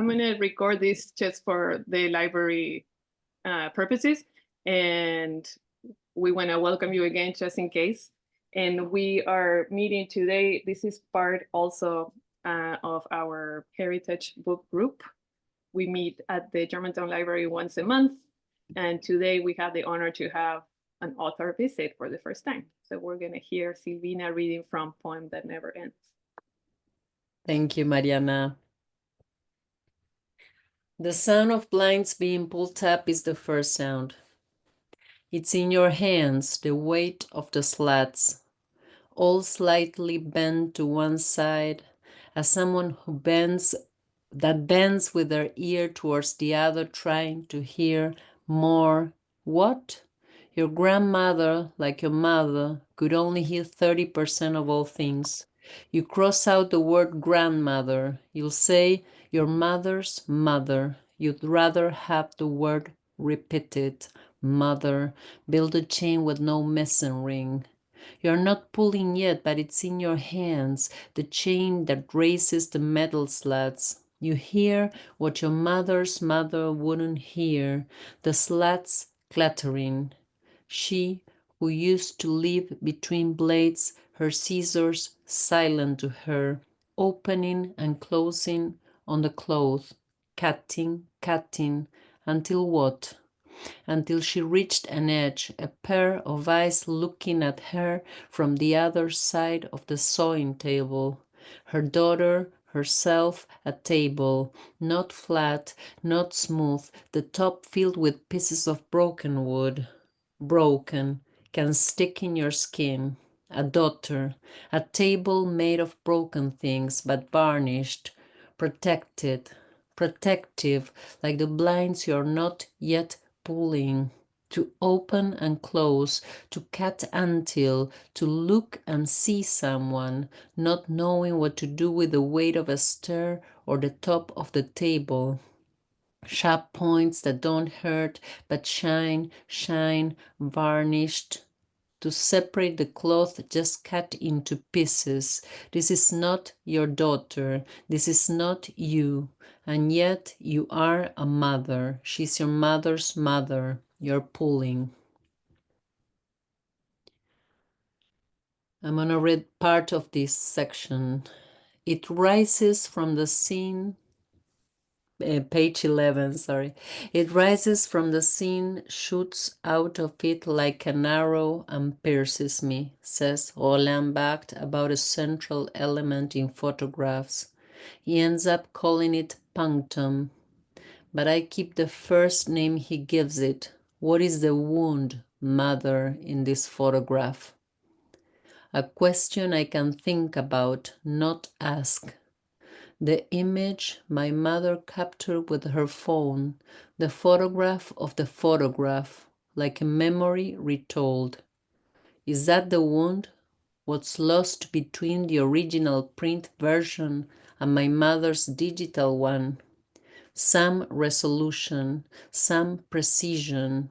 I'm gonna record this just for the library purposes, and we want to welcome you again just in case. And we are meeting today. This is part also of our Heritage Book Group. We meet at the Germantown Library once a month, and today we have the honor to have an author visit for the first time. So we're going to hear Silvina reading from Poem That Never Ends. Thank you, Mariana. The sound of blinds being pulled up is the first sound. It's in your hands, the weight of the slats, all slightly bent to one side, as someone who bends with their ear towards the other, trying to hear more. What? Your grandmother, like your mother, could only hear 30% of all things. You cross out the word grandmother. You'll say your mother's mother. You'd rather have the word repeated. Mother. Build a chain with no missing ring. You're not pulling yet, but it's in your hands, the chain that raises the metal slats. You hear what your mother's mother wouldn't hear, the slats clattering. She, who used to live between blades, her scissors silent to her, opening and closing on the cloth, cutting, until what? Until she reached an edge, a pair of eyes looking at her from the other side of the sewing table. Her daughter, herself, at table, not flat, not smooth, the top filled with pieces of broken wood. Broken, can stick in your skin. A daughter, a table made of broken things, but varnished, protected, protective, like the blinds you're not yet pulling, to open and close, to cut until, to look and see someone, not knowing what to do with the weight of a stir or the top of the table. Sharp points that don't hurt but shine, varnished. To separate the cloth just cut into pieces. This is not your daughter. This is not you. And yet you are a mother. She's your mother's mother. You're pulling. I'm going to read part of this section. It rises from the scene. Page 11, sorry. It rises from the scene, shoots out of it like an arrow and pierces me, says Roland Barthes about a central element in photographs. He ends up calling it punctum, but I keep the first name he gives it. What is the wound, mother, in this photograph? A question I can think about, not ask. The image my mother captured with her phone, the photograph of the photograph, like a memory retold. Is that the wound? What's lost between the original print version and my mother's digital one? Some resolution, some precision.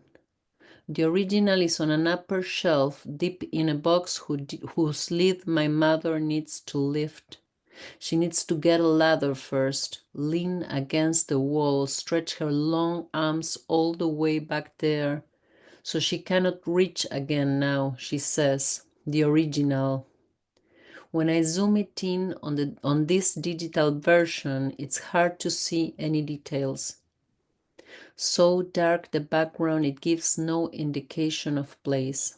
The original is on an upper shelf, deep in a box whose lid my mother needs to lift. She needs to get a ladder first, lean against the wall, stretch her long arms all the way back there. So she cannot reach again now, she says, the original. When I zoom it in on this digital version, it's hard to see any details. So dark the background, it gives no indication of place.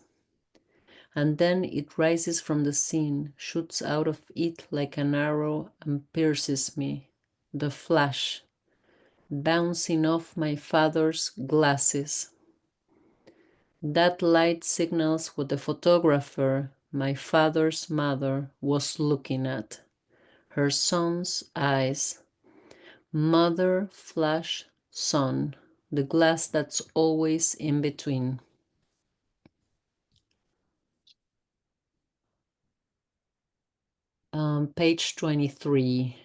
And then it rises from the scene, shoots out of it like an arrow and pierces me. The flash, bouncing off my father's glasses. That light signals what the photographer, my father's mother, was looking at. Her son's eyes. Mother, flash, son. The glass that's always in between. Page 23.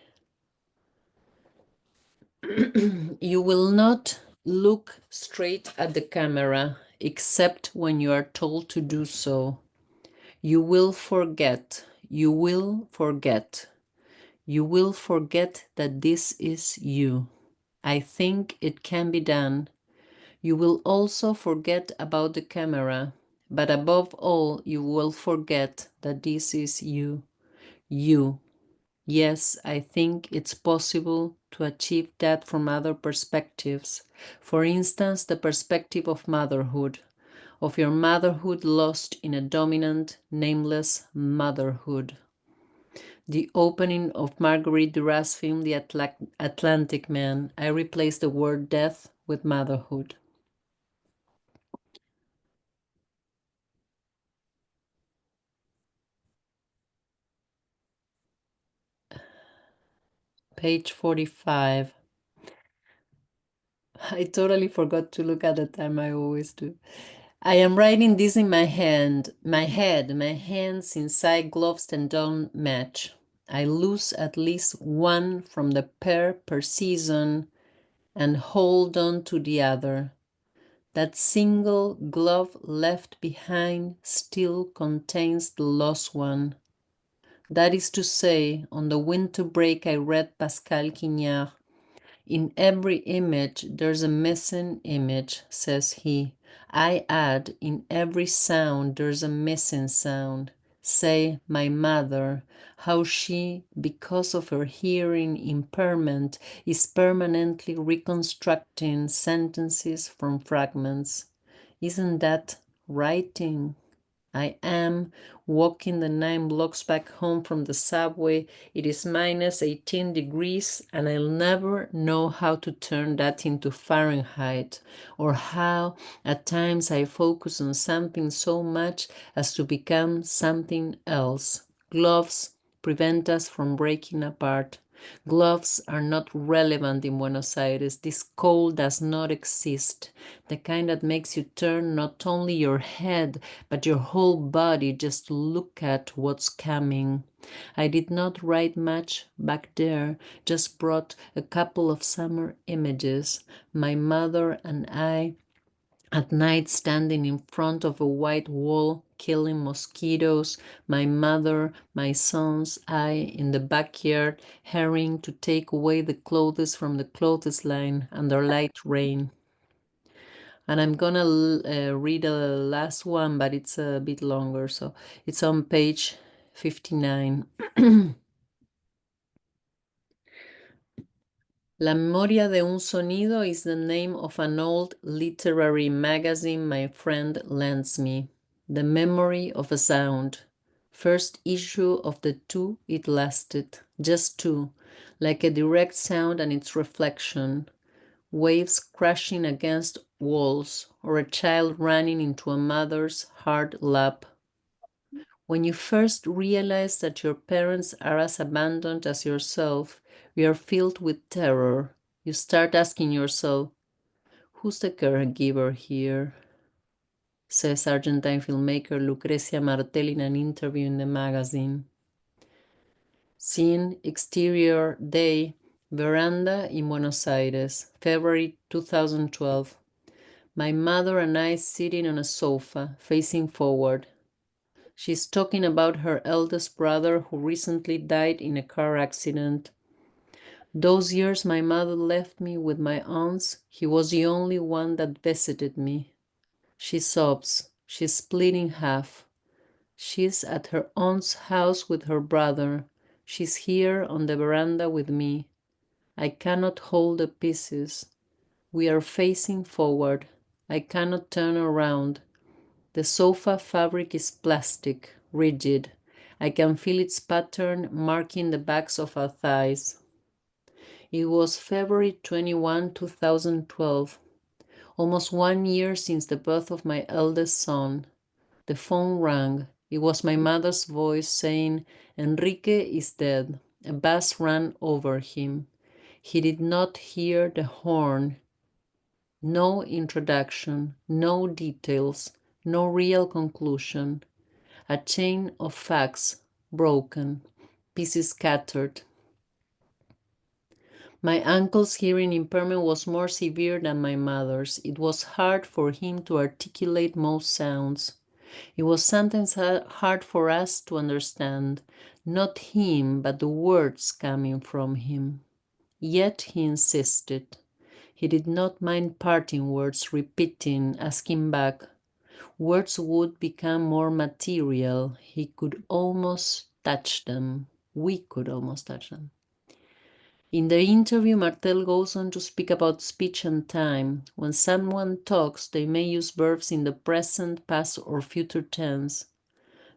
You will not look straight at the camera except when you are told to do so. You will forget. You will forget. You will forget that this is you. I think it can be done. You will also forget about the camera, but above all, you will forget that this is you. You. Yes, I think it's possible to achieve that from other perspectives. For instance, the perspective of motherhood, of your motherhood lost in a dominant, nameless motherhood. The opening of Marguerite Duras' film, The Atlantic Man, I replaced the word death with motherhood. Page 45. I totally forgot to look at the time. I always do. I am writing this in my hand, my hands inside gloves that don't match. I lose at least one from the pair per season and hold on to the other. That single glove left behind still contains the lost one. That is to say, on the winter break I read Pascal Quignard. In every image there's a missing image, says he. I add, in every sound there's a missing sound. Say, my mother, how she, because of her hearing impairment, is permanently reconstructing sentences from fragments. Isn't that writing? I am walking the 9 blocks back home from the subway. It is minus 18 degrees, and I'll never know how to turn that into Fahrenheit, or how at times I focus on something so much as to become something else. Gloves prevent us from breaking apart. Gloves are not relevant in Buenos Aires. This cold does not exist. The kind that makes you turn not only your head, but your whole body just to look at what's coming. I did not write much back there, just brought a couple of summer images. My mother and I at night standing in front of a white wall, killing mosquitoes, my mother, my sons, I in the backyard, hurrying to take away the clothes from the clothesline under light rain. And I'm gonna read the last one, but it's a bit longer, so it's on page 59. La Memoria de un Sonido is the name of an old literary magazine my friend lends me. The Memory of a Sound. First issue of the 2 it lasted. Just 2. Like a direct sound and its reflection. Waves crashing against walls, or a child running into a mother's hard lap. When you first realize that your parents are as abandoned as yourself, you are filled with terror. You start asking yourself, who's the caregiver here? Says Argentine filmmaker Lucrecia Martel in an interview in the magazine. Scene, exterior day, veranda in Buenos Aires, February 2012. My mother and I sitting on a sofa, facing forward. She's talking about her eldest brother who recently died in a car accident. Those years my mother left me with my aunts, he was the only one that visited me. She sobs. She's split in half. She's at her aunt's house with her brother. She's here on the veranda with me. I cannot hold the pieces. We are facing forward. I cannot turn around. The sofa fabric is plastic, rigid. I can feel its pattern marking the backs of our thighs. It was February 21, 2012, almost 1 year since the birth of my eldest son. The phone rang. It was my mother's voice saying, Enrique is dead. A bus ran over him. He did not hear the horn. No introduction, no details, no real conclusion. A chain of facts broken, pieces scattered. My uncle's hearing impairment was more severe than my mother's. It was hard for him to articulate most sounds. It was sometimes hard for us to understand, not him, but the words coming from him. Yet he insisted. He did not mind parting words, repeating, asking back. Words would become more material. He could almost touch them. We could almost touch them. In the interview, Martel goes on to speak about speech and time. When someone talks, they may use verbs in the present, past, or future tense.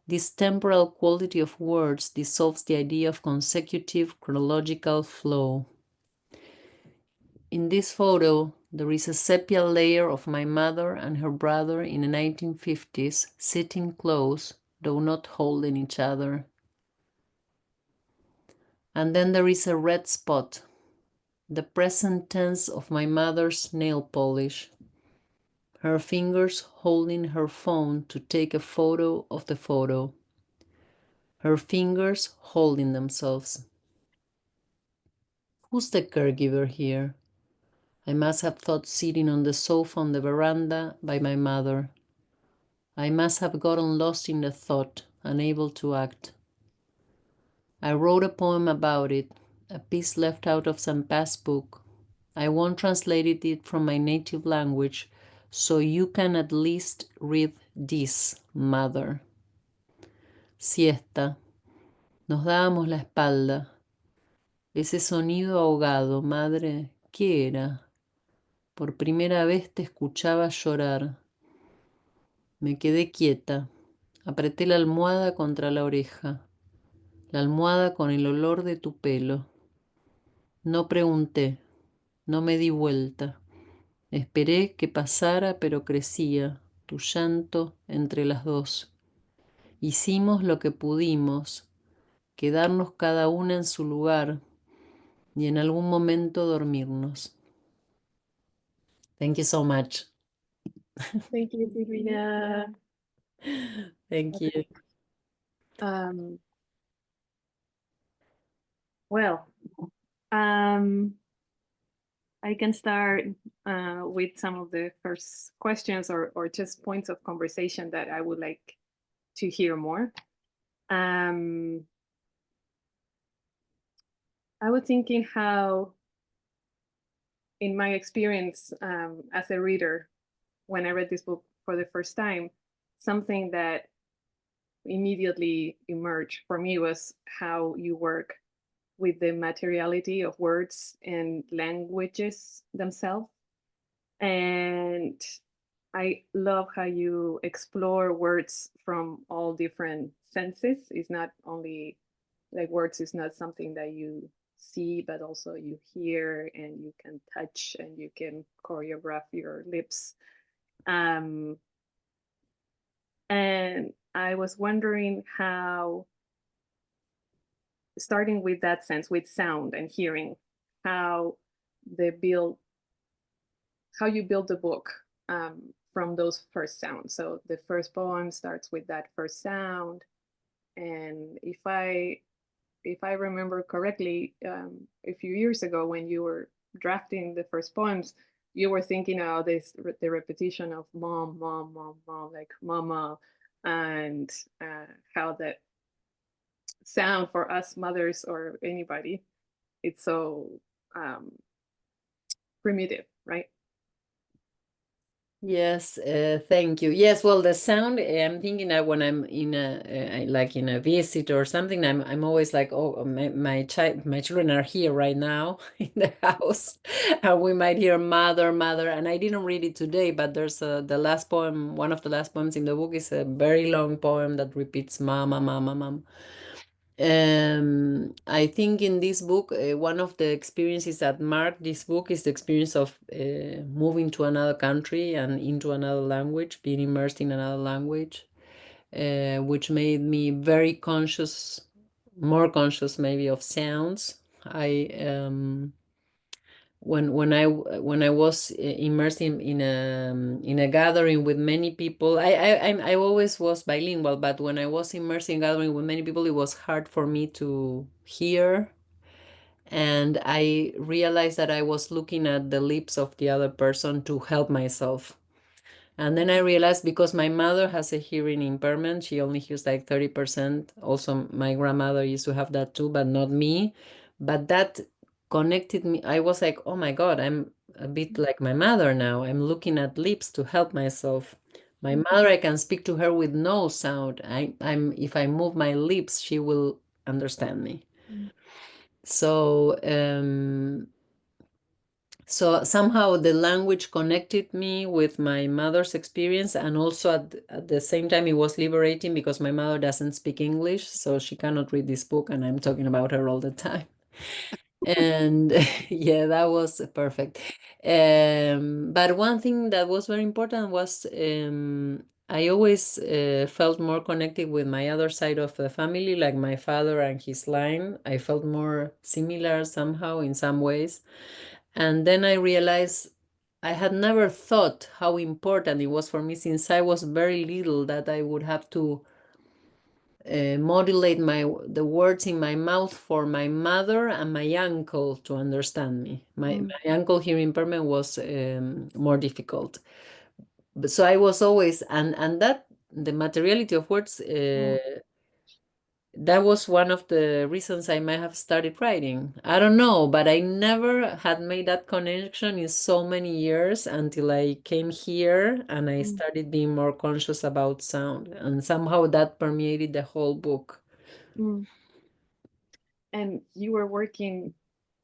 This temporal quality of words dissolves the idea of consecutive chronological flow. In this photo, there is a sepia layer of my mother and her brother in the 1950s, sitting close, though not holding each other. And then there is a red spot, the present tense of my mother's nail polish, her fingers holding her phone to take a photo of the photo, her fingers holding themselves. Who's the caregiver here? I must have thought sitting on the sofa on the veranda by my mother. I must have gotten lost in the thought, unable to act. I wrote a poem about it, a piece left out of some past book. I won't translate it from my native language, so you can at least read this, mother. Siesta. Nos dábamos la espalda. Ese sonido ahogado, madre, ¿qué era? Por primera vez te escuchaba llorar. Me quedé quieta. Apreté la almohada contra la oreja. La almohada con el olor de tu pelo. No pregunté, no me di vuelta. Esperé que pasara, pero crecía tu llanto entre las dos. Hicimos lo que pudimos, quedarnos cada una en su lugar y en algún momento dormirnos. Thank you so much. Thank you, Silvina. Thank you. Um, well, um, I can start with some of the first questions or just points of conversation that I would like to hear more. I was thinking how, in my experience as a reader, when I read this book for the first time, something that immediately emerged for me was how you work with the materiality of words and languages themselves. And I love how you explore words from all different senses. It's not only like words is not something that you see, but also you hear and you can touch and you can choreograph your lips. And I was wondering how, starting with that sense, with sound and hearing, how you build the book from those first sounds. So the first poem starts with that first sound, and if I remember correctly, a few years ago when you were drafting the first poems, you were thinking about the repetition of mom, mom, mom, mom, like mama, and how that sound for us mothers or anybody, it's so primitive, right? Yes, thank you. Yes, well, the sound, I'm thinking that when I'm in a like in a visit or something, I'm always like, oh, my children are here right now in the house, and we might hear mother, mother. And I didn't read it today, but there's the last poem. One of the last poems in the book is a very long poem that repeats mama, mama, mama. I think in this book, one of the experiences that marked this book is the experience of moving to another country and into another language, being immersed in another language, which made me very conscious, more conscious maybe of sounds. I when I was immersed in a gathering with many people, I always was bilingual, but when I was immersed in gathering with many people, it was hard for me to hear, and I realized that I was looking at the lips of the other person to help myself. And then I realized, because my mother has a hearing impairment, she only hears like 30%. Also, my grandmother used to have that too, but not me. But that connected me. I was like, oh my God, I'm a bit like my mother now. I'm looking at lips to help myself. My mother, I can speak to her with no sound. I'm if I move my lips, she will understand me. So so somehow the language connected me with my mother's experience, and also at the same time it was liberating because my mother doesn't speak English, so she cannot read this book, and I'm talking about her all the time. And yeah, that was perfect. But one thing that was very important was I always felt more connected with my other side of the family, like my father and his line. I felt more similar somehow in some ways. And then I realized I had never thought how important it was for me since I was very little that I would have to modulate the words in my mouth for my mother and my uncle to understand me. My uncle hearing impairment was more difficult. But so I was always and that the materiality of words that was one of the reasons I might have started writing. I don't know, but I never had made that connection in so many years until I came here and I started being more conscious about sound. And somehow that permeated the whole book. And you were working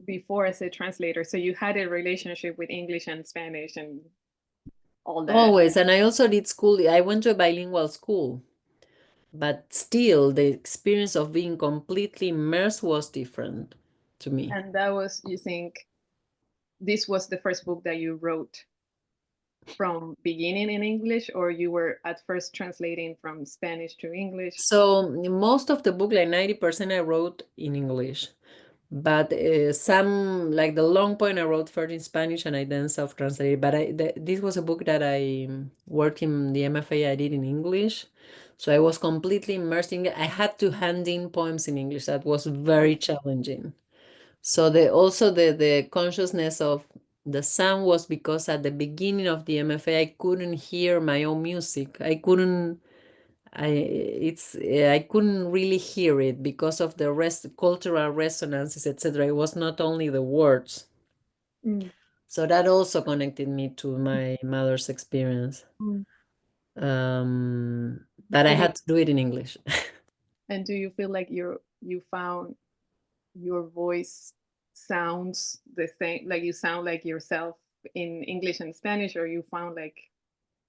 before as a translator, so you had a relationship with English and Spanish and all that. Always. And I also did school. I went to a bilingual school, but still the experience of being completely immersed was different to me. And that was, you think, this was the first book that you wrote from beginning in English, or you were at first translating from Spanish to English? So most of the book, like 90%, I wrote in English. But some, like the long point, I wrote first in Spanish and I then self-translated. But this was a book that I worked in the MFA I did in English. So I was completely immersed in it. I had to hand in poems in English. That was very challenging. So the consciousness of the sound was because at the beginning of the MFA, I couldn't hear my own music. I couldn't really hear it because of the cultural resonances, etc. It was not only the words. Mm. So that also connected me to my mother's experience. Mm. But I And had to do it in English. and do you feel like you found your voice sounds the same, like you sound like yourself in English and Spanish, or you found like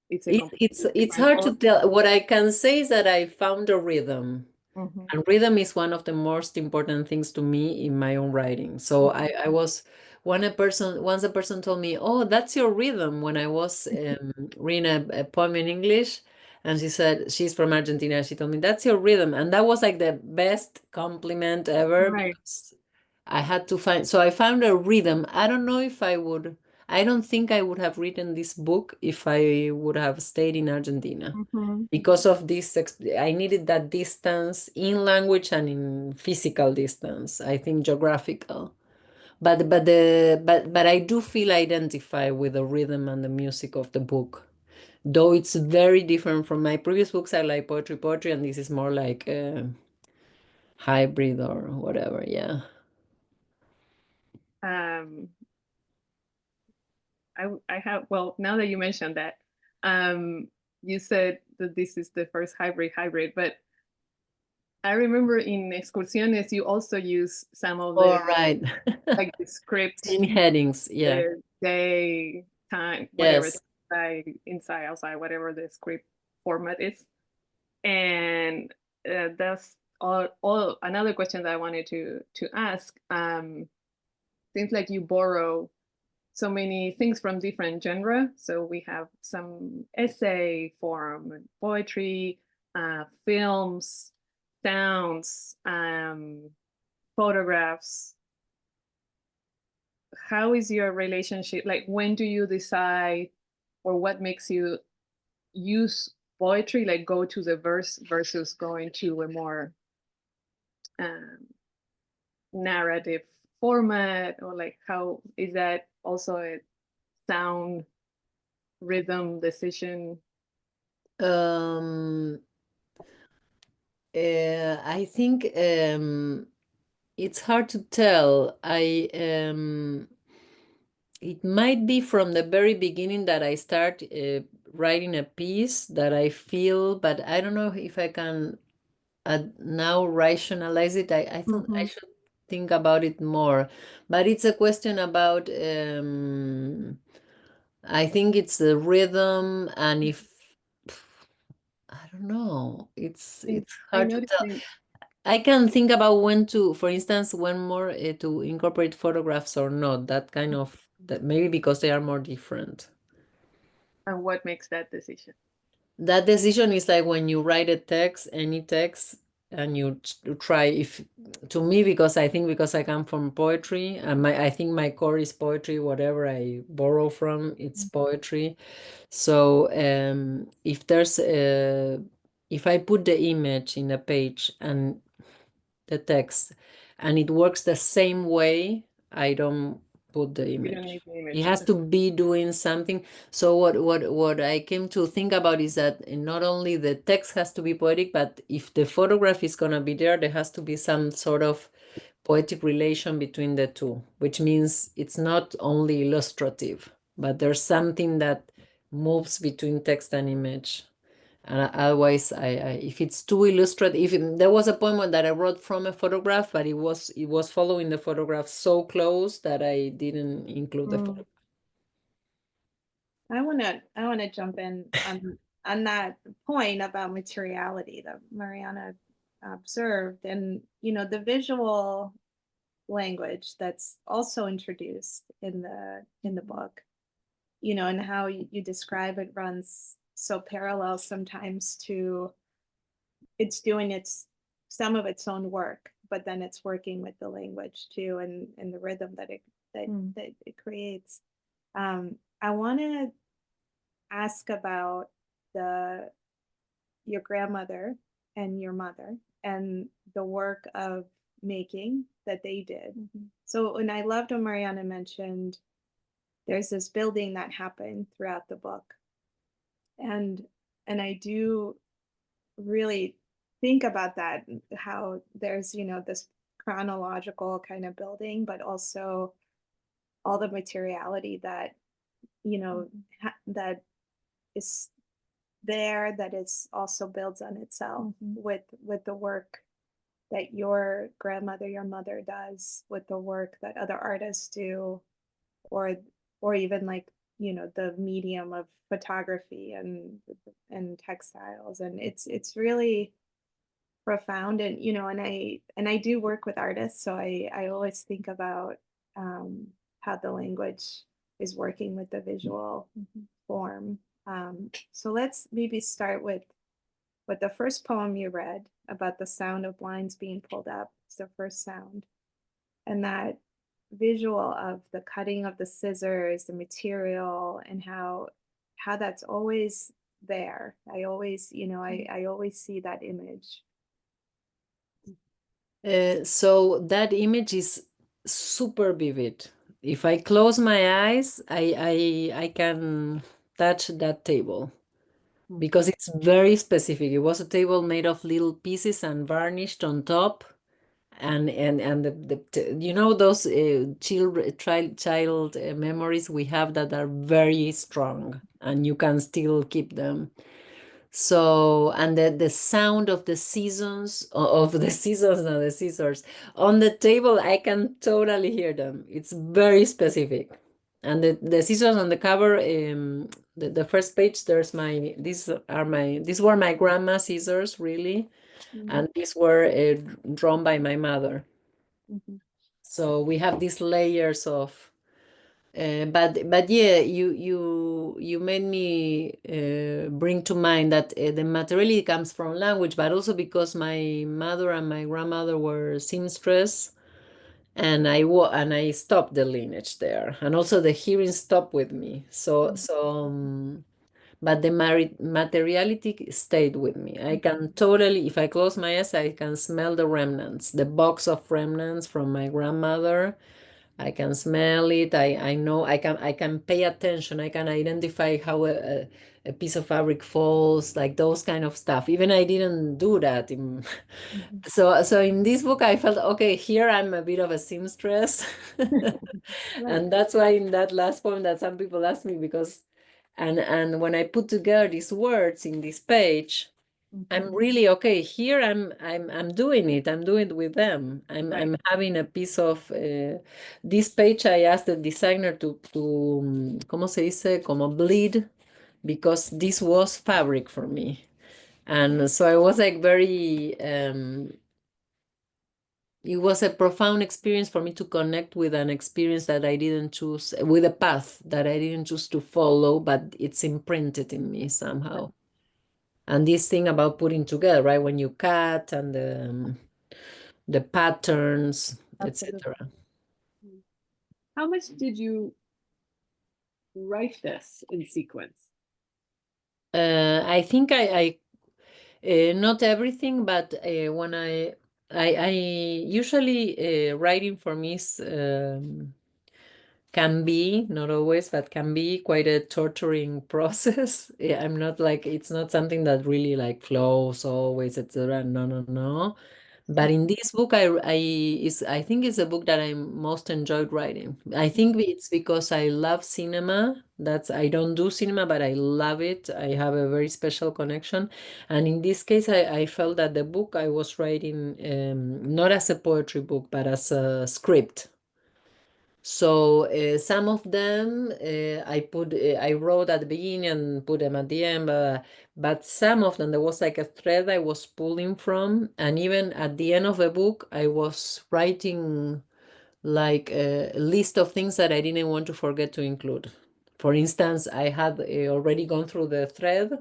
it's a completely It's different hard to voice? tell. What I can say is that I found a rhythm. Mhm. And rhythm is one of the most important things to me in my own writing. So I was once a person told me, "Oh, that's your rhythm," when I was reading a poem in English, and she said she's from Argentina. She told me that's your rhythm, and that was like the best compliment ever Right. because I had to find. So I found a rhythm. I don't know if I would. I don't think I would have written this book if I would have stayed in Argentina Mhm. because of this I needed that distance in language and in physical distance, I think geographical, but I do feel identify with the rhythm and the music of the book, though it's very different from my previous books. I like poetry, and this is more like a hybrid or whatever. Yeah. Um, I have, well, now that you mentioned that, you said that this is the first hybrid, but I remember in excursiones you also use some of All the, right. like the script, Scene headings. Yeah. the day, time, whatever, Yes. inside, outside, whatever the script format is. And that's all another question that I wanted to ask. Seems like you borrow so many things from different genre. So we have some essay form, poetry, films, sounds, photographs. How is your relationship? Like, when do you decide, or what makes you use poetry, like go to the verse versus going to a more um, narrative format, or like how is that also a sound rhythm decision? I think it's hard to tell. It might be from the very beginning that I start writing a piece that I feel, but I don't know if I can now rationalize it. I thought I should think about it more, but it's a question about I think it's the rhythm, and if I don't know, it's I hard to noticed tell. I can think about when to, for instance, when more to incorporate photographs or not. That kind of that maybe because they are more different. and what makes that decision. That decision is like when you write a text, any text, and you try if to me, because I think because I come from poetry and I think my core is poetry, whatever I borrow from, it's poetry. So if there's if I put the image in a page and the text and it works the same way, I don't put the You don't need image. the It image. has to be doing something. So what I came to think about is that not only the text has to be poetic, but if the photograph is going to be there, there has to be some sort of poetic relation between the two, which means it's not only illustrative, but there's something that moves between text and image. And otherwise, if it's too illustrative, there was a poem that I wrote from a photograph, but it was following the photograph so close that I didn't include the photograph. I wanna jump in on that point about materiality that Mariana observed, and the visual language that's also introduced in the book, and how you describe it runs so parallel sometimes to it's doing some of its own work, but then it's working with the language too, and the rhythm that it creates. I want to ask about the your grandmother and your mother and the work of making that they did. So, and I loved when Mariana mentioned there's this building that happened throughout the book, and I do really think about that, how there's this chronological kind of building, but also all the materiality that that is there, that is also builds on itself with the work that your grandmother, your mother does, with the work that other artists do, or even like the medium of photography and textiles, and it's really profound. And and I do work with artists, so I always think about how the language is working with the visual form. So let's maybe start with the first poem you read about the sound of blinds being pulled up. It's the first sound, and that visual of the cutting of the scissors, the material, and how that's always there. I always, I always see that image. So that image is super vivid. If I close my eyes, I can touch that table because it's very specific. It was a table made of little pieces and varnished on top, and those child memories we have that are very strong, and you can still keep them. So, and the sound of the seasons, of the seasons and the scissors on the table, I can totally hear them. It's very specific. And the scissors on the cover, the first page, these were my grandma's scissors, really. And these were drawn by my mother. So we have these layers of but yeah, you made me bring to mind that the materiality comes from language, but also because my mother and my grandmother were seamstress, and I stopped the lineage there, and also the hearing stopped with me. But the materiality stayed with me. I can totally, if I close my eyes, I can smell the remnants, the box of remnants from my grandmother, I can smell it. I know I can pay attention. I can identify how a piece of fabric falls, like those kind of stuff. Even I didn't do that in so in this book I felt okay, here I'm a bit of a seamstress. And that's why in that last poem that some people ask me, because and when I put together these words in this page, I'm really okay. Here I'm doing it. I'm doing it with them. I'm having a piece of this page. I asked the designer to ¿cómo se dice? Como bleed, because this was fabric for me. And so I was like very it was a profound experience for me to connect with an experience that I didn't choose, with a path that I didn't choose to follow, but it's imprinted in me somehow. And this thing about putting together, right? When you cut and the patterns, etc. How much did you write this in sequence? I think I not everything, but when I usually writing for me is can be, not always, but can be quite a torturing process. Yeah, I'm not like, it's not something that really like flows always, etc. No, no, no. But in this book, I think it's a book that I most enjoyed writing. I think it's because I love cinema. I don't do cinema, but I love it. I have a very special connection. And in this case, I felt that the book I was writing, not as a poetry book, but as a script. So some of them I wrote at the beginning and put them at the end, but some of them there was like a thread I was pulling from, and even at the end of the book I was writing like a list of things that I didn't want to forget to include. For instance, I had already gone through the thread,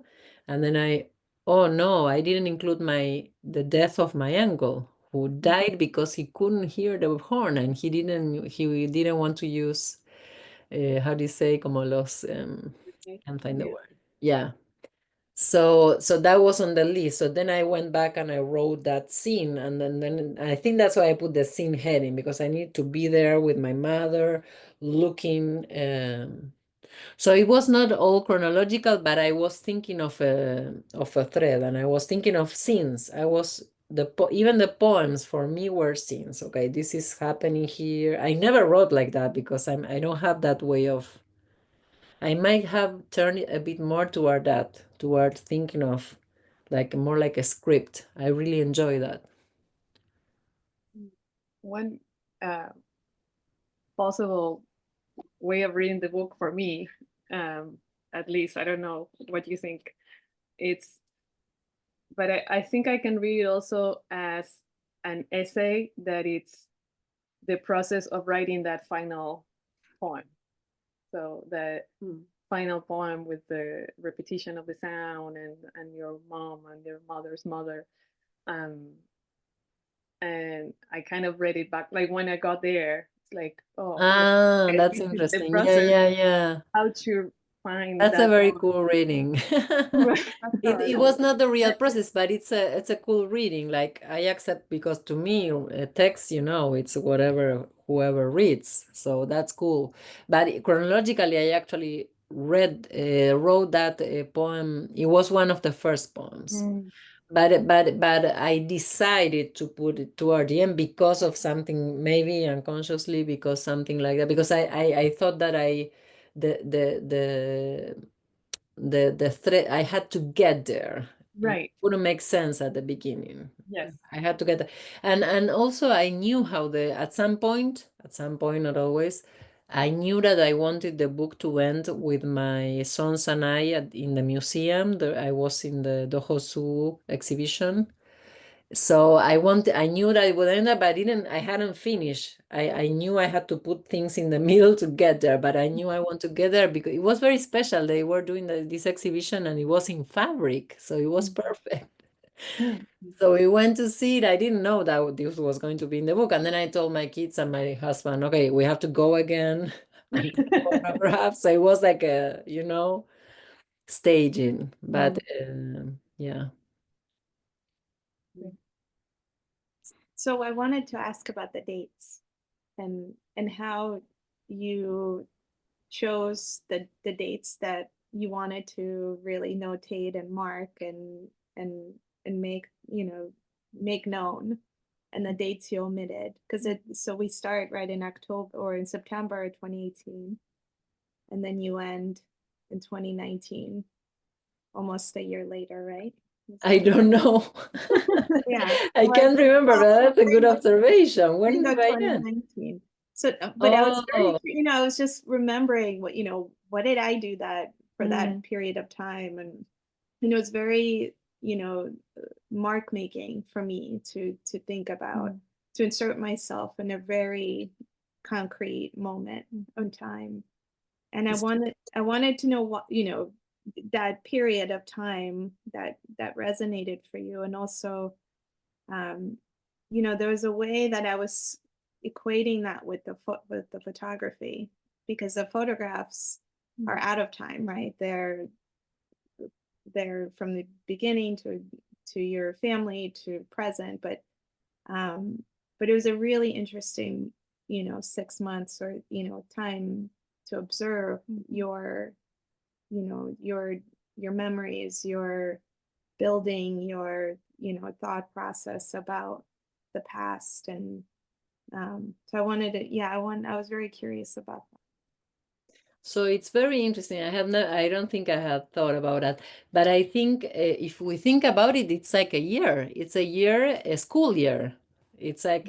and then oh no, I didn't include the death of my uncle, who died because he couldn't hear the horn, and he didn't want to use how do you say, como los can't find the word. Yeah. So that was on the list. So then I went back and I wrote that scene, and then I think that's why I put the scene heading, because I need to be there with my mother looking. So it was not all chronological, but I was thinking of a thread, and I was thinking of scenes. Even the poems for me were scenes. Okay, this is happening here. I never wrote like that because I don't have that way of. I might have turned it a bit more toward thinking of like more like a script. I really enjoy that. One possible way of reading the book for me, at least, I don't know what you think, but I think I can read it also as an essay, that it's the process of writing that final poem. So the final poem with the repetition of the sound and your mom and your mother's mother. And I kind of read it back, like when I got there, it's like, oh, okay, That's this is the interesting. Yeah, process, yeah, yeah. how to find That's a that very moment. cool reading. It was not the real process, but it's a cool reading. Like I accept, because to me, text, it's whatever whoever reads. So that's cool. But chronologically, I actually wrote that poem. It was one of the first poems. But I decided to put it toward the end because of something, maybe unconsciously, because something like that. Because I thought that the the the the thread, I had to get there. Right. It wouldn't make sense at the beginning. Yes. I had to get there. And also I knew how at some point, not always, I knew that I wanted the book to end with my sons and I in the museum. I was in the Dohosu exhibition. So I knew that it would end up, but I hadn't finished. I knew I had to put things in the middle to get there, but I knew I want to get there because it was very special. They were doing this exhibition and it was in fabric, so it was perfect. So we went to see it. I didn't know that this was going to be in the book. And then I told my kids and my husband, okay, we have to go again and take photographs. So it was like staging, but yeah. So I wanted to ask about the dates. and how you chose the dates that you wanted to really notate and mark and make, you know, make known, and the dates you omitted, because so we start right in October or in September 2018, and then you end in 2019, almost a year later, right? I don't know. Yeah. I can't remember, but that's a good observation. When End of did I end? 2019. So, but I was very, Oh, you know, I was just remembering what, you know, what did I do that for that Mm. period of time, and it was very, you know, mark making for me to think about, to insert myself in a very concrete moment in time. And it's I wanted to know what, you know, that period of time that resonated for you, and also, um, you know, there was a way that I was equating that with with the photography, because the photographs are out of time, right? They're from the beginning to your family to present, um, but it was a really interesting, you know, 6 months, or, you know, time to observe your, you know, your memories, your building, your, you know, thought process about the past. And so I wanted to, yeah, I was very curious about that. So it's very interesting. I don't think I had thought about that, but I think if we think about it, it's like a year. It's a year, a school year. It's like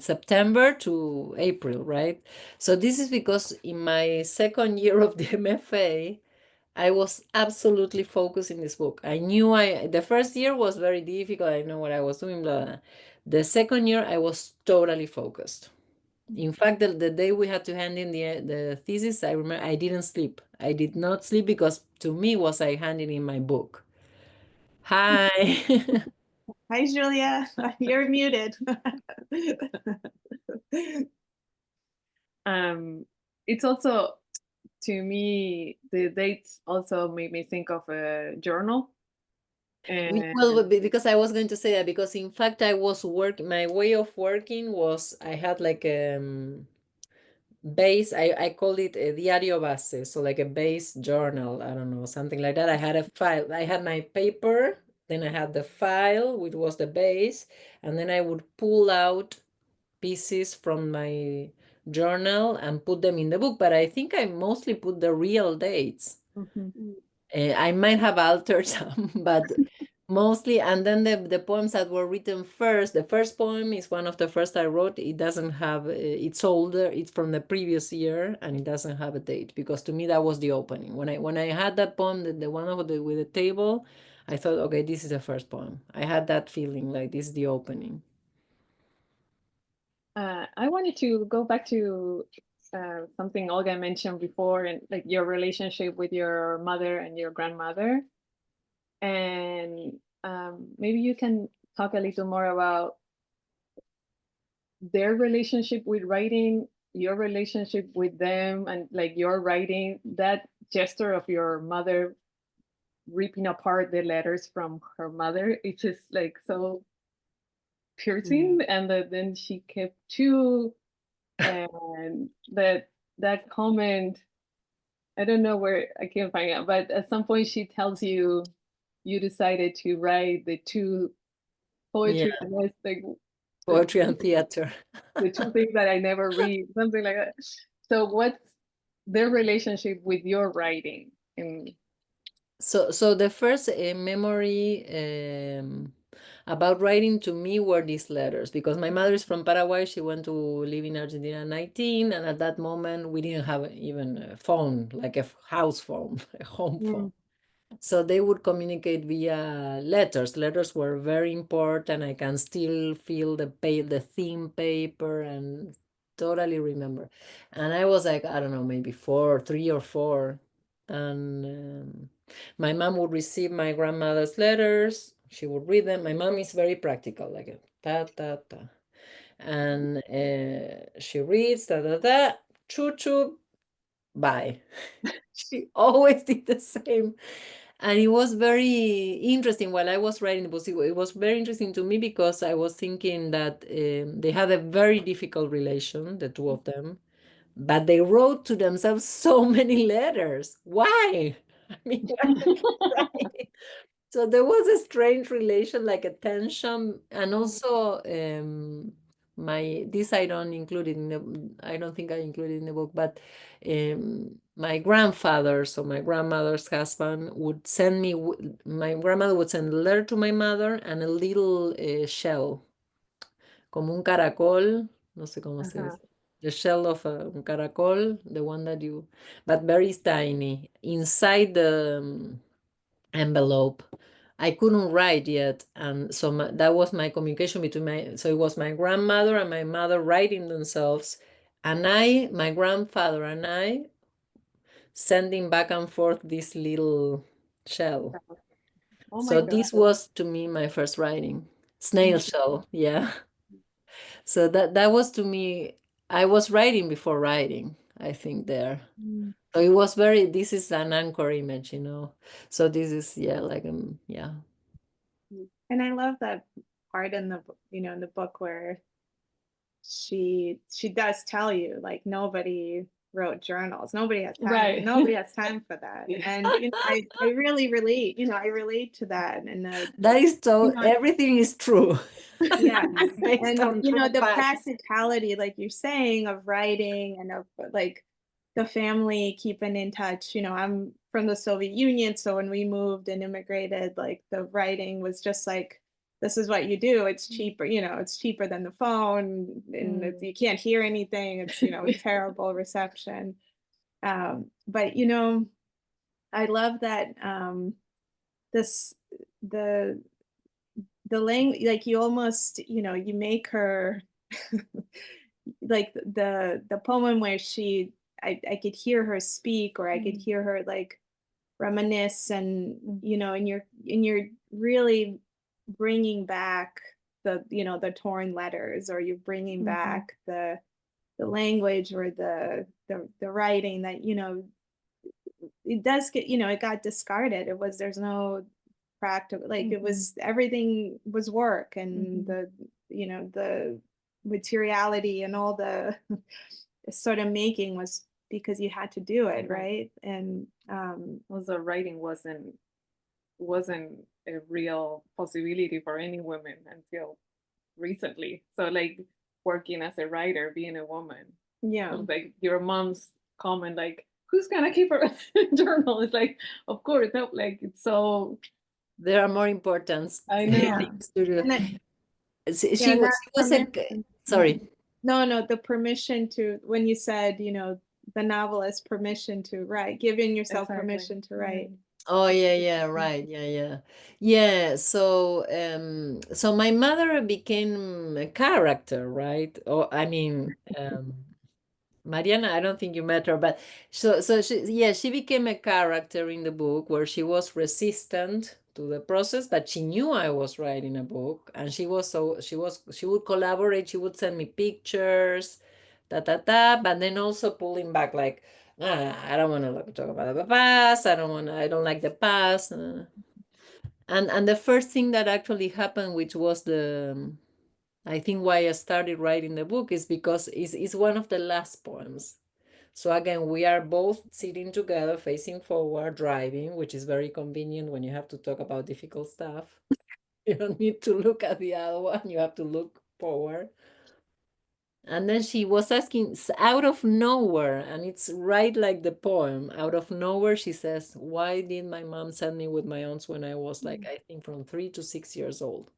September to April, right? So this is because in my second year of the MFA, I was absolutely focused in this book. I knew the first year was very difficult. I know what I was doing, blah, blah. The second year, I was totally focused. In fact, the day we had to hand in the thesis, I remember I didn't sleep. I did not sleep because to me was like handing in my book. Hi. Hi, Julia. You're muted. It's also, to me, the dates also made me think of a journal. And Well, because I was going to say that because in fact I was my way of working was I had like base, I called it a diario base, so like a base journal, I don't know, something like that. I had a file, I had my paper, then I had the file, which was the base, and then I would pull out pieces from my journal and put them in the book, but I think I mostly put the real dates. I might have altered some, but mostly. And then the poems that were written first, the first poem is one of the first I wrote. It doesn't have, it's older, it's from the previous year, and it doesn't have a date, because to me that was the opening. When I had that poem, the one with the table, I thought, okay, this is the first poem. I had that feeling like this is the opening. I wanted to go back to something Olga mentioned before, and like your relationship with your mother and your grandmother. And maybe you can talk a little more about their relationship with writing, your relationship with them, and like your writing, that gesture of your mother ripping apart the letters from her mother. It's just like so piercing. And then she kept two, and that comment, I don't know where, I can't find it, but at some point she tells you you decided to write the two poetry, Yeah, and it's like poetry and theater. the two things that I never read, something like that. So what's their relationship with your writing? And So the first memory about writing to me were these letters, because my mother is from Paraguay. She went to live in Argentina at 19, and at that moment we didn't have even a phone, like a house phone, a home phone. So they would communicate via letters. Letters were very important. I can still feel the thin paper, and totally remember. And I was like, I don't know, maybe 3 or 4. And my mom would receive my grandmother's letters. She would read them. My mom is very practical, like a ta ta ta. And she reads, ta ta ta, choo choo, bye. She always did the same. And it was very interesting while I was writing the book. It was very interesting to me because I was thinking that they had a very difficult relation, the two of them, but they wrote to themselves so many letters. Why? I mean, why did they write? So there was a strange relation, like a tension, and also this I don't include it in the, I don't think I included in the book, but my grandfather, so my grandmother's husband, would send me, my grandmother would send a letter to my mother and a little shell, como un caracol, no sé cómo se dice. The shell of un caracol, the one that you, but very tiny, inside the envelope. I couldn't write yet, and so that was my communication between so it was my grandmother and my mother writing themselves, and my grandfather and I, sending back and forth this little shell. Oh my So God. this was to me my first writing, snail shell, yeah. So that was to me, I was writing before writing, I think there. So it was this is an anchor image, So this is, yeah, like, yeah. And I love that part in the in the book where she does tell you, like, nobody wrote journals, nobody has time, Right. nobody has time for that. And I really relate, I relate to that. And That is so, know, everything is true. yeah. Based And on true the facts. practicality, like you're saying, of writing and of like the family keeping in touch. I'm from the Soviet Union, so when we moved and immigrated, like the writing was just like, this is what you do. It's cheaper, it's cheaper than the phone, and you can't hear anything. It's terrible reception. But I love that this the language, like you almost, you make her like the poem where I could hear her speak, or I could hear her like reminisce, and and you're really bringing back the torn letters, or you're bringing back the language, or the writing that it does get, it got discarded. There's no practical, like it was, everything was work, and the materiality and all the sort of making was because you had to do it, right? And Also, writing wasn't a real possibility for any women until recently. So like working as a writer, being a woman, yeah, like your mom's comment, like, who's gonna keep a journal? It's like, of course, no, like it's so. There are more important I know. things to do. and She yeah, was, that she was a, permission. sorry. No, the permission to, when you said, the novelist permission to write, giving yourself Exactly. permission to write. Oh yeah, right, yeah. So so my mother became a character, right? Or I mean, Mariana, I don't think you met her, but so she became a character in the book where she was resistant to the process, but she knew I was writing a book, and she would collaborate. She would send me pictures, but then also pulling back, like, I don't want to talk about the past. I don't like the past. And the first thing that actually happened, which was I think why I started writing the book, is because it's one of the last poems. So again, we are both sitting together, facing forward, driving, which is very convenient when you have to talk about difficult stuff. You don't need to look at the other one, you have to look forward. And then she was asking, out of nowhere, and it's right like the poem, out of nowhere, she says, why did my mom send me with my aunts when I was like, I think from 3 to 6 years old?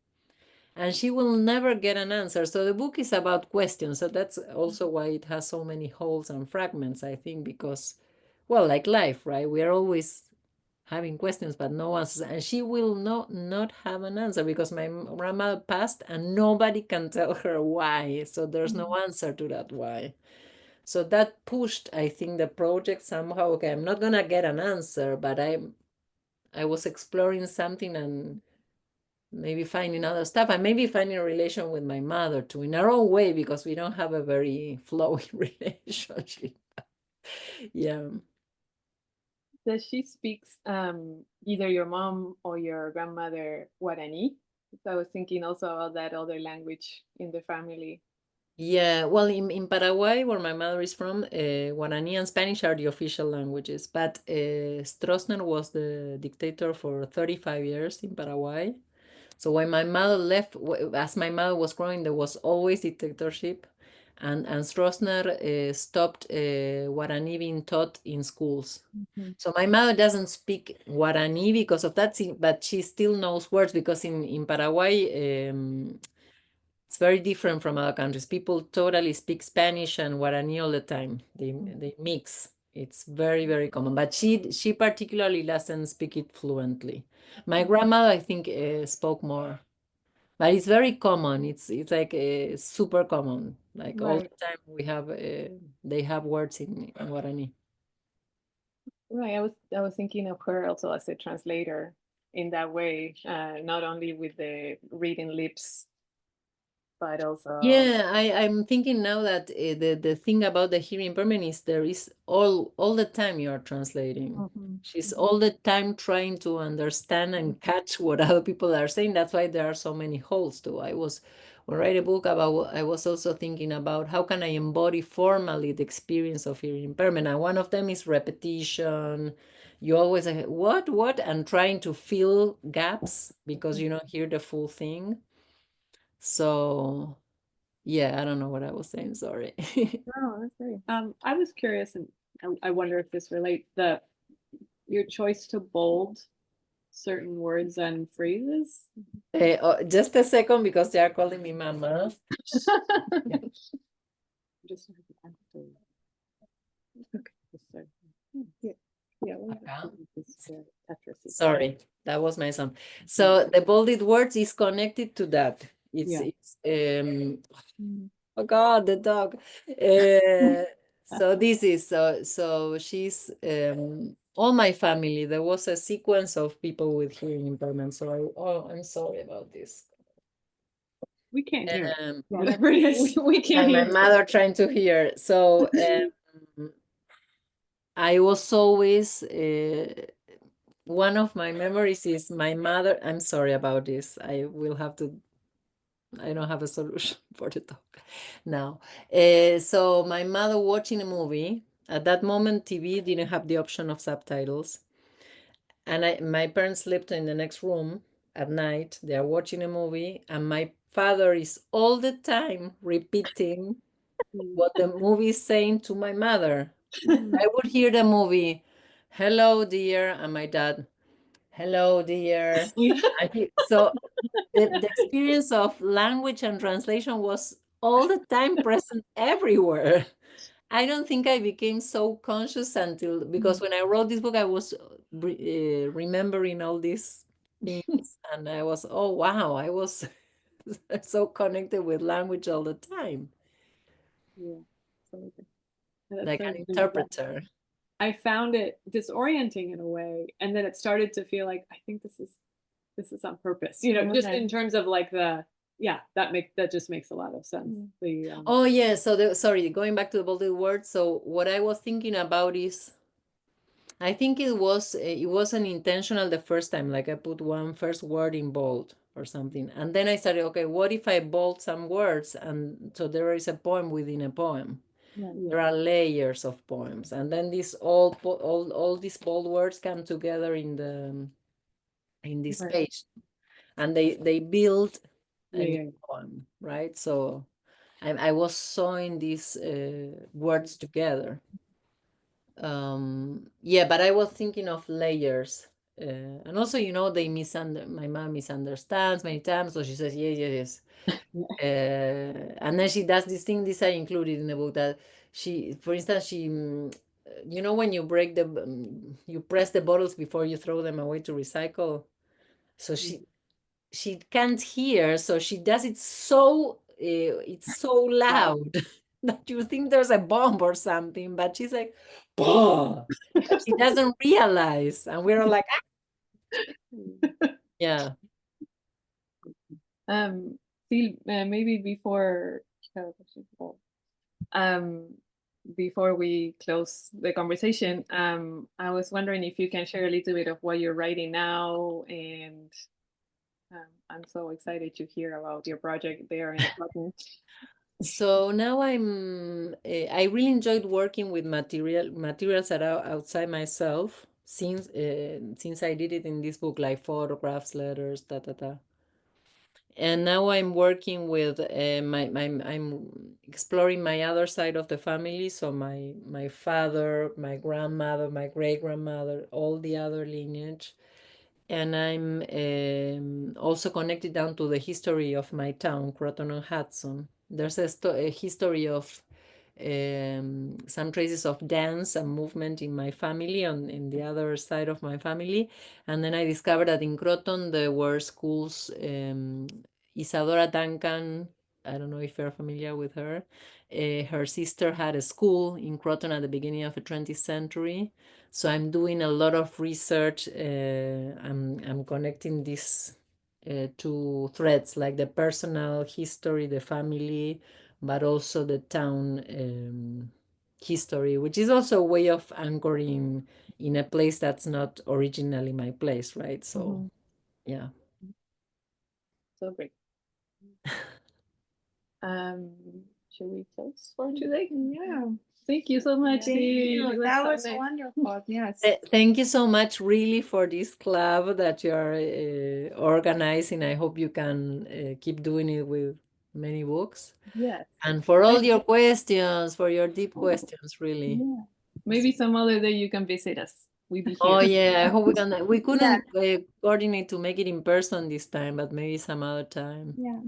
And she will never get an answer. So the book is about questions. So that's also why it has so many holes and fragments, I think, because, well, like life, right? We are always having questions, but no answers. And she will not have an answer because my grandmother passed and nobody can tell her why. So there's no answer to that why. So that pushed, I think, the project somehow. Okay, I'm not gonna get an answer, but I was exploring something and maybe finding other stuff, and maybe finding a relation with my mother too, in our own way, because we don't have a very flowing relationship. Yeah. Does she speaks either your mom or your grandmother Guarani? So I was thinking also about that other language in the family. Yeah, well, in Paraguay, where my mother is from, Guarani and Spanish are the official languages. But Stroessner was the dictator for 35 years in Paraguay. So when my mother left, as my mother was growing, there was always dictatorship. And Stroessner stopped Guarani being taught in schools. So my mother doesn't speak Guarani because of that, but she still knows words because in Paraguay, it's very different from other countries. People totally speak Spanish and Guarani all the time. They mix. It's very, very common. But she particularly doesn't speak it fluently. My grandmother, I think, spoke more. But it's very common. It's like super common. Like all the Right. time we have they have words in Guarani. Right. I was thinking of her also as a translator in that way, not only with the reading lips, but also. Yeah, I'm thinking now that the thing about the hearing impairment is there is all the time you are translating. She's all the time trying to understand and catch what other people are saying. That's why there are so many holes too. When I write a book about, I was also thinking about how can I embody formally the experience of hearing impairment. And one of them is repetition. You always say, what? And trying to fill gaps because you don't hear the full thing. So yeah, I don't know what I was saying. Sorry. Oh, that's great. I was curious, and I wonder if this relates your choice to bold certain words and phrases. Just a second because they are calling me mama. Just I have to. Okay. Sorry. Yeah. Sorry, that was my son. So the bolded words is connected to that. Yeah. It's oh God, the dog. So this is so she's all my family. There was a sequence of people with hearing impairment. So I'm sorry about this. We can't hear it. Um, Whatever it is. We can't my hear. mother trying to hear. So I was always one of my memories is my mother. I'm sorry about this. I will have to. I don't have a solution for the dog now. So my mother watching a movie. At that moment, TV didn't have the option of subtitles, and my parents slept in the next room at night. They are watching a movie, and my father is all the time repeating what the movie is saying to my mother. I would hear the movie, "Hello, dear," and my dad, "Hello, dear." So the experience of language and translation was all the time present everywhere. I don't think I became so conscious until because when I wrote this book, I was remembering all these things, and I was, oh wow, I was so connected with language all the time, Yeah. That's like so an interesting. interpreter. I found it disorienting in a way, and then it started to feel like I think this is on purpose. Just Okay. in terms of like that just makes a lot of sense. Oh yeah, so sorry, going back to the bolded word. So what I was thinking about is I think it wasn't intentional the first time, like I put one first word in bold or something. And then I started, okay, what if I bold some words? And so there is a poem within a poem. Yeah. There are layers of poems. And then all these bold words come together in this Right. page. And they build a Yeah. new poem, right? So I was sewing these words together. Yeah, but I was thinking of layers. And also, my mom misunderstands many times, so she says, yes, yes, yes. And then she does this thing, this I included in the book, that for instance, when you you press the bottles before you throw them away to recycle. So she can't hear, so she does it it's so loud that you think there's a bomb or something, but she's like, "Bah!" But she doesn't realize, and we're all like, yeah. Maybe before um before we close the conversation, I was wondering if you can share a little bit of what you're writing now, and I'm so excited to hear about your project there in Scotland. So now I really enjoyed working with materials that are outside myself since I did it in this book, like photographs, letters, And now I'm working with I'm exploring my other side of the family. So my father, my grandmother, my great grandmother, all the other lineage. And I'm also connected down to the history of my town, Croton-on-Hudson. There's a history of some traces of dance and movement in my family, in the other side of my family. And then I discovered that in Croton there were schools. Isadora Duncan, I don't know if you're familiar with her. Her sister had a school in Croton at the beginning of the 20th century. So I'm doing a lot of research. I'm connecting these two threads, like the personal history, the family, but also the town history, which is also a way of anchoring in a place that's not originally my place, right? So, yeah. So great. Should we close for today? Yeah. Thank you so much. Thank Dee. you. It That so was nice. wonderful. Yes. Thank you so much, really, for this club that you're organizing. I hope you can keep doing it with many books. Yes. And for all your questions, for your deep questions, really. Yeah. Maybe some other day you can visit us. We'll be here. Oh, yeah, I hope we can. We couldn't coordinate to make it in person this time, but maybe some other time. Yeah.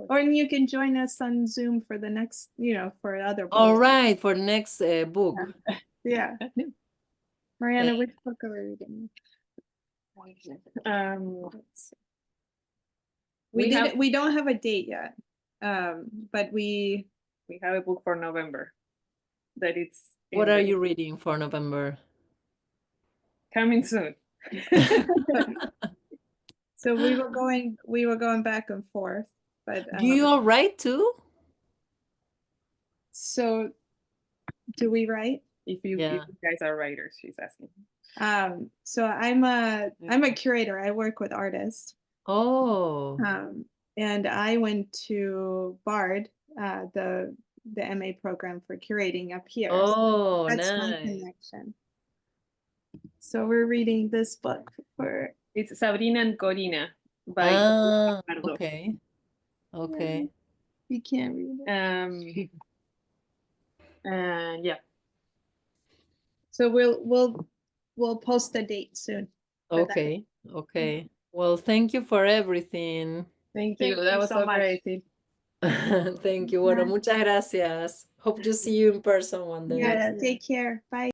Or you can join us on Zoom for the next, for other All books. right, for the next book. Yeah. Mariana, which book are we reading? Let's see. We don't have a date yet. But we have a book for November that it's What are you reading for November? coming soon. So we were going back and forth, but Do you all write too? so do we write? If you guys are writers, she's asking. So I'm a curator. I work with artists. Oh. And I went to BARD, the MA program for curating up here. Oh, so that's nice. my connection. So we're reading this book for. It's Sabrina and Corina by Pardo. Okay. Okay. You can't read it. And yeah. So we'll post the date soon. Okay. Okay. Well, thank you for everything. Thank you. That was so great. Thank you. Bueno, muchas gracias. Hope to see you in person one day. Yeah, take care. Bye.